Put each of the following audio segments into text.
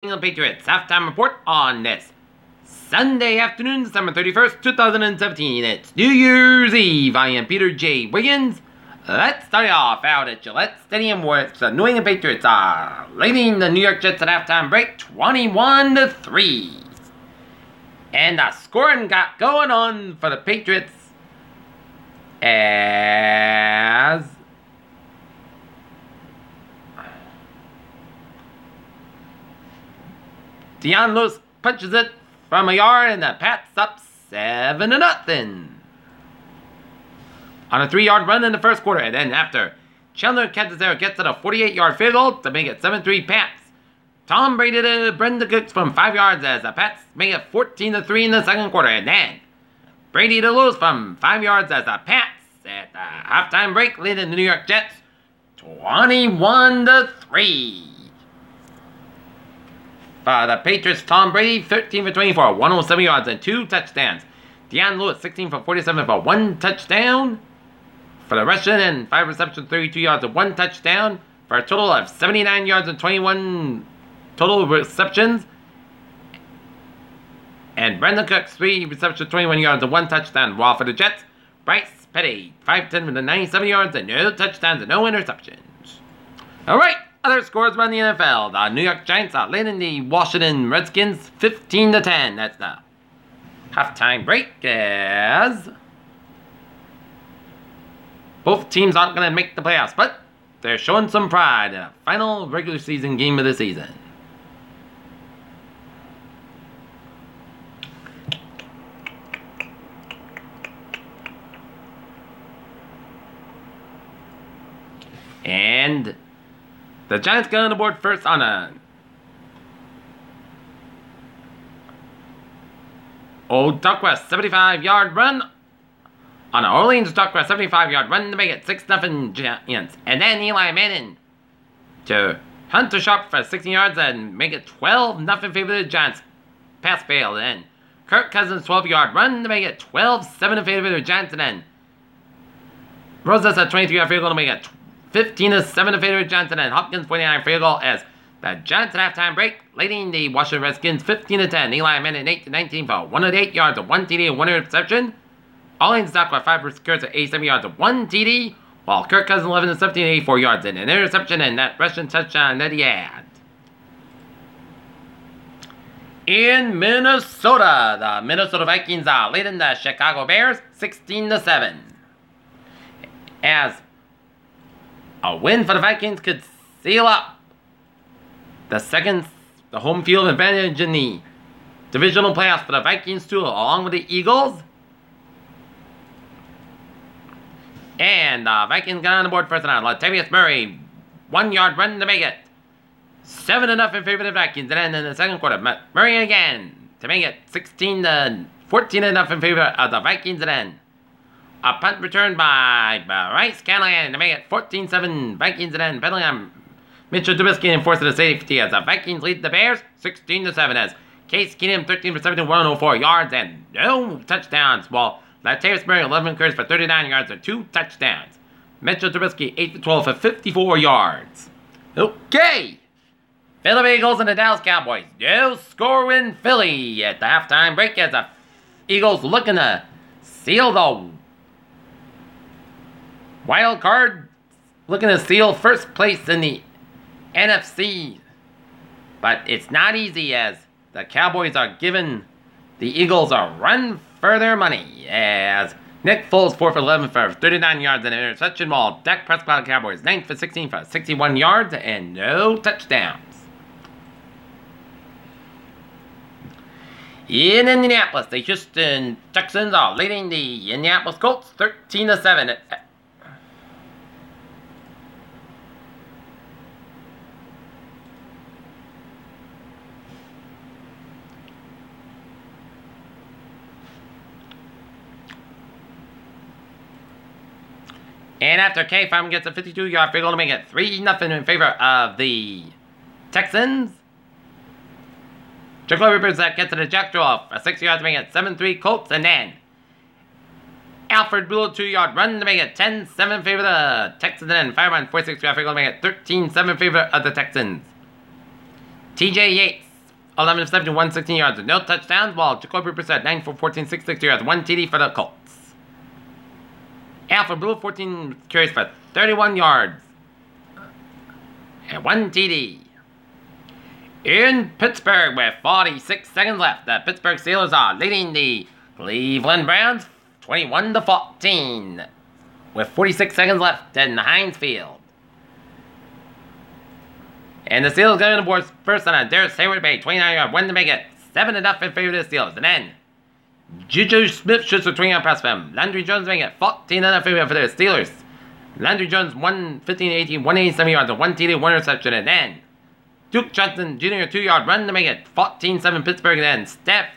England Patriots halftime report on this Sunday afternoon, December 31st, 2017. It's New Year's Eve. I am Peter J. Wiggins. Let's start it off out at Gillette Stadium where the New England Patriots are leading the New York Jets at halftime break 21-3. And the scoring got going on for the Patriots as Deion Lewis punches it from a yard and the Pats up 7-0. On a 3-yard run in the first quarter, and then after Chandler Catanzaro gets it a 48-yard field goal to make it 7-3 Pats. Tom Brady to Brenda Cooks from 5 yards as the Pats make it 14-3 in the second quarter, and then Brady to Lewis from 5 yards as the Pats at the halftime break lead the New York Jets 21-3. For the Patriots, Tom Brady 13 for 24, 107 yards and 2 touchdowns. Deion Lewis 16 for 47 for 1 touchdown. For the Russian and 5 receptions, 32 yards and 1 touchdown. For a total of 79 yards and 21 total receptions. And Brandon Cooks 3 receptions, 21 yards and 1 touchdown. While for the Jets, Bryce Petty 5-10 with 97 yards and no touchdowns and no interceptions. Alright. Other scores around the NFL. The New York Giants are leading the Washington Redskins 15-10. That's the halftime break as both teams aren't going to make the playoffs, but they're showing some pride in a final regular season game of the season. And the Giants got on the board first on a Old Duckworth 75-yard run. On an Orleans Duckworth 75-yard run to make it 6-0 Giants. And then Eli Manning to Hunter Sharp for 16 yards and make it 12-0 favor of the Giants. Pass failed. And then Kirk Cousins 12-yard run to make it 12-7 favor of the Giants. And then Rosas a 23-yard field goal to make it 15-7 favor of Johnson, and Hopkins 49 field goal as the Giants at halftime break, leading the Washington Redskins 15-10. Eli Manning 8-19 for 108 yards and 1 TD and 1 interception. Orleans Dock with 5 receptions at 87 yards and 1 TD, while Kirk Cousins 11-17 84 yards and an interception and that rushing touchdown that he had. In Minnesota, the Minnesota Vikings are leading the Chicago Bears 16-7. As a win for the Vikings could seal up the home field advantage in the divisional playoffs for the Vikings too, along with the Eagles. And the Vikings got on the board first and Latavius Murray, 1-yard run to make it 7-0 in favor of the Vikings. And then in the second quarter, Murray again to make it 14-0 in favor of the Vikings. And then a punt returned by Bryce Callahan to make it 14-7 Vikings, and then penalty on Mitchell Trubisky and forced the safety as the Vikings lead the Bears 16-7 as Case Keenum 13 for 17, 104 yards and no touchdowns, while Latavius Murray 11 carries for 39 yards and 2 touchdowns. Mitchell Trubisky 8 for 12 for 54 yards. Okay, Philadelphia Eagles and the Dallas Cowboys. No score in Philly at the halftime break as the Eagles looking to seal the wild card, looking to steal first place in the NFC. But it's not easy as the Cowboys are giving the Eagles a run for their money. As Nick Foles 4 for 11 for 39 yards and an interception, while Dak Prescott Cowboys 9 for 16 for 61 yards and no touchdowns. In Indianapolis, the Houston Texans are leading the Indianapolis Colts 13-7. And after K. Farm gets a 52-yard field goal to make it 3-0 in favor of the Texans. Jacoby Brissett gets it a jack draw for 6 yards to make it 7-3 Colts. And then Alfred Blue 2-yard run to make it 10-7 in favor of the Texans, and then 5 run 46 yard field goal to make it 13-7 in favor of the Texans. TJ Yates 11 of 17, 116 yards with no touchdowns, while Jacoby Brissett, 9 for 14, 66 yards, 1 TD for the Colts. Alfred Blue, 14 carries for 31 yards and 1 TD. In Pittsburgh, with 46 seconds left, the Pittsburgh Steelers are leading the Cleveland Browns 21-14 with 46 seconds left in the Heinz Field. And the Steelers going to the board first on a Darius Hayward-Bay 29-yard win to make it 7-0 in favor of the Steelers. And then Juju Smith-Schuster 20-yard pass for him. Landry Jones making it 14-0 in favor of the Steelers. Landry Jones 115-18, 187 yards, and 1 TD, 1 reception. And then Duke Johnson Jr. 2-yard run to make it 14-7 Pittsburgh. And then Steph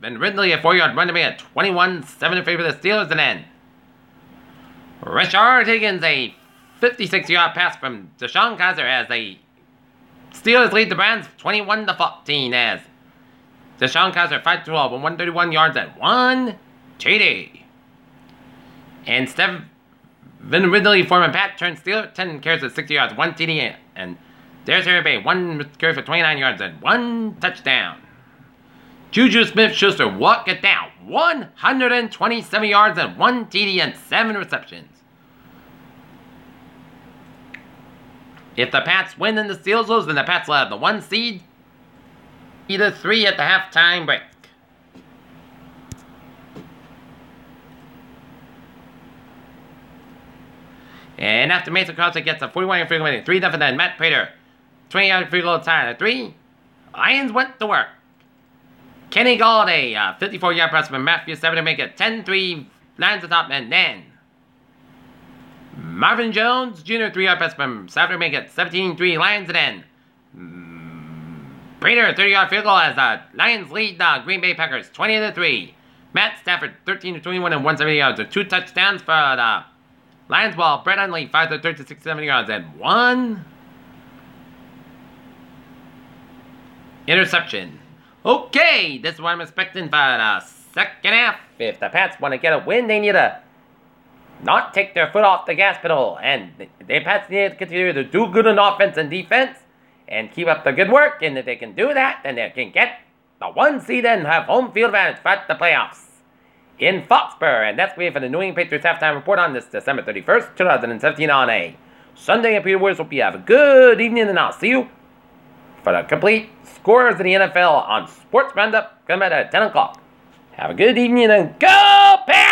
and Ridley a 4-yard run to make it 21-7 in favor of the Steelers. And then Rashard Higgins a 56-yard pass from Deshaun Kaiser as the Steelers lead the Browns 21-14 as Deshaun Kaiser 5-12 with 131 yards and 1 TD. And Stephen Ridley, former Pat, turned Steeler, 10 carries at 60 yards, 1 TD, and Darius Hayward-Bay, 1 carry for 29 yards and 1 touchdown. Juju Smith-Schuster walked it down, 127 yards and 1 TD and 7 receptions. If the Pats win and the Steelers lose, then the Pats will have the 1 seed, either 3 at the halftime break. And after Mason Crosby gets a 41-yard field goal, 3-0, then Matt Prater, 20-yard field goal tie at 3. Lions went to work. Kenny Galladay, 54-yard pass from Matthew 7 to make it 10-3. Lions atop, and then Marvin Jones Jr. 3-yard pass from Stafford to make it 17-3. Lions, and then Prater 30-yard field goal as the Lions lead the Green Bay Packers 20-3. Matt Stafford 13-21 and 170 yards with 2 touchdowns for the Lions, while Brett Hundley 5-13 67 yards and 1 interception. Okay, this is what I'm expecting for the second half. If the Pats want to get a win, they need to not take their foot off the gas pedal. And the Pats need to continue to do good on offense and defense and keep up the good work. And if they can do that, then they can get the 1 seed and have home field advantage for the playoffs in Foxborough. And that's me for the New England Patriots halftime report on this December 31st, 2017 on a Sunday. And Peter Woods, hope you have a good evening, and I'll see you for the complete scores of the NFL on Sports Roundup coming at 10 o'clock. Have a good evening and go Pats!